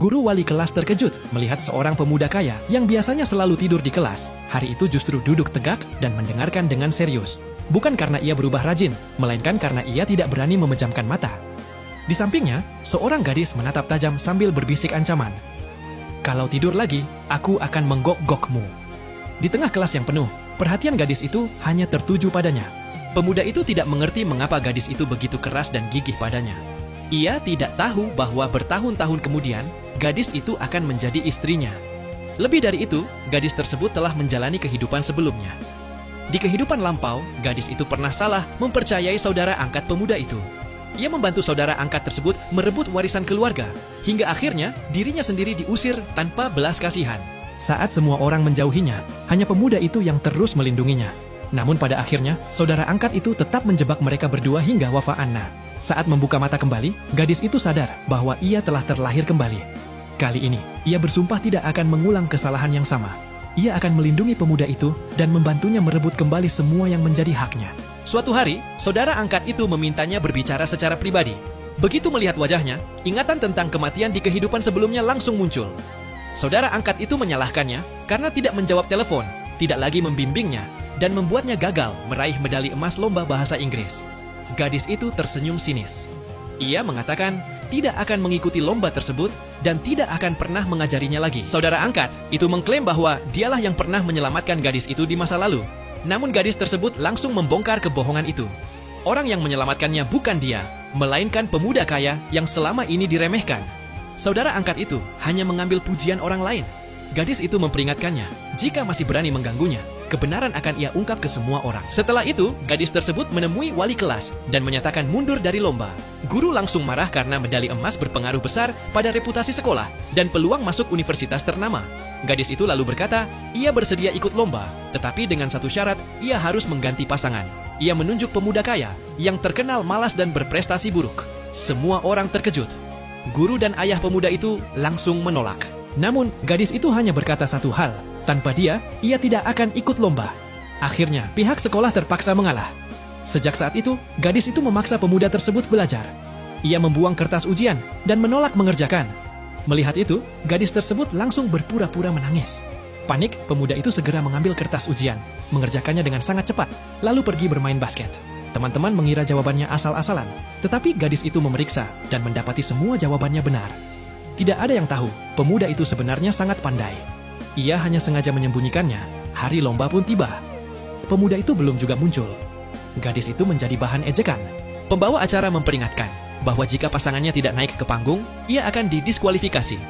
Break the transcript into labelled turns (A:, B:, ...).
A: Guru wali kelas terkejut melihat seorang pemuda kaya yang biasanya selalu tidur di kelas. Hari itu justru duduk tegak dan mendengarkan dengan serius. Bukan karena ia berubah rajin, melainkan karena ia tidak berani memejamkan mata. Di sampingnya, seorang gadis menatap tajam sambil berbisik ancaman. "Kalau tidur lagi, aku akan menggok-gokmu." Di tengah kelas yang penuh, perhatian gadis itu hanya tertuju padanya. Pemuda itu tidak mengerti mengapa gadis itu begitu keras dan gigih padanya. Ia tidak tahu bahwa bertahun-tahun kemudian, gadis itu akan menjadi istrinya. Lebih dari itu, gadis tersebut telah menjalani kehidupan sebelumnya. Di kehidupan lampau, gadis itu pernah salah mempercayai saudara angkat pemuda itu. Ia membantu saudara angkat tersebut merebut warisan keluarga, hingga akhirnya dirinya sendiri diusir tanpa belas kasihan. Saat semua orang menjauhinya, hanya pemuda itu yang terus melindunginya. Namun pada akhirnya, saudara angkat itu tetap menjebak mereka berdua hingga wafa'anna. Saat membuka mata kembali, gadis itu sadar bahwa ia telah terlahir kembali. Kali ini, ia bersumpah tidak akan mengulang kesalahan yang sama. Ia akan melindungi pemuda itu dan membantunya merebut kembali semua yang menjadi haknya. Suatu hari, saudara angkat itu memintanya berbicara secara pribadi. Begitu melihat wajahnya, ingatan tentang kematian di kehidupan sebelumnya langsung muncul. Saudara angkat itu menyalahkannya karena tidak menjawab telepon, tidak lagi membimbingnya, dan membuatnya gagal meraih medali emas lomba bahasa Inggris. Gadis itu tersenyum sinis. Ia mengatakan tidak akan mengikuti lomba tersebut dan tidak akan pernah mengajarinya lagi. Saudara angkat itu mengklaim bahwa dialah yang pernah menyelamatkan gadis itu di masa lalu. Namun gadis tersebut langsung membongkar kebohongan itu. Orang yang menyelamatkannya bukan dia, melainkan pemuda kaya yang selama ini diremehkan. Saudara angkat itu hanya mengambil pujian orang lain. Gadis itu memperingatkannya, jika masih berani mengganggunya, kebenaran akan ia ungkap ke semua orang. Setelah itu, gadis tersebut menemui wali kelas dan menyatakan mundur dari lomba. Guru langsung marah karena medali emas berpengaruh besar pada reputasi sekolah dan peluang masuk universitas ternama. Gadis itu lalu berkata, ia bersedia ikut lomba, tetapi dengan satu syarat, ia harus mengganti pasangan. Ia menunjuk pemuda kaya yang terkenal malas dan berprestasi buruk. Semua orang terkejut. Guru dan ayah pemuda itu langsung menolak. Namun, gadis itu hanya berkata satu hal, tanpa dia, ia tidak akan ikut lomba. Akhirnya, pihak sekolah terpaksa mengalah. Sejak saat itu, gadis itu memaksa pemuda tersebut belajar. Ia membuang kertas ujian dan menolak mengerjakan. Melihat itu, gadis tersebut langsung berpura-pura menangis. Panik, pemuda itu segera mengambil kertas ujian, mengerjakannya dengan sangat cepat, lalu pergi bermain basket. Teman-teman mengira jawabannya asal-asalan, tetapi gadis itu memeriksa dan mendapati semua jawabannya benar. Tidak ada yang tahu, pemuda itu sebenarnya sangat pandai. Ia hanya sengaja menyembunyikannya. Hari lomba pun tiba. Pemuda itu belum juga muncul. Gadis itu menjadi bahan ejekan. Pembawa acara memperingatkan bahwa jika pasangannya tidak naik ke panggung, ia akan didiskualifikasi.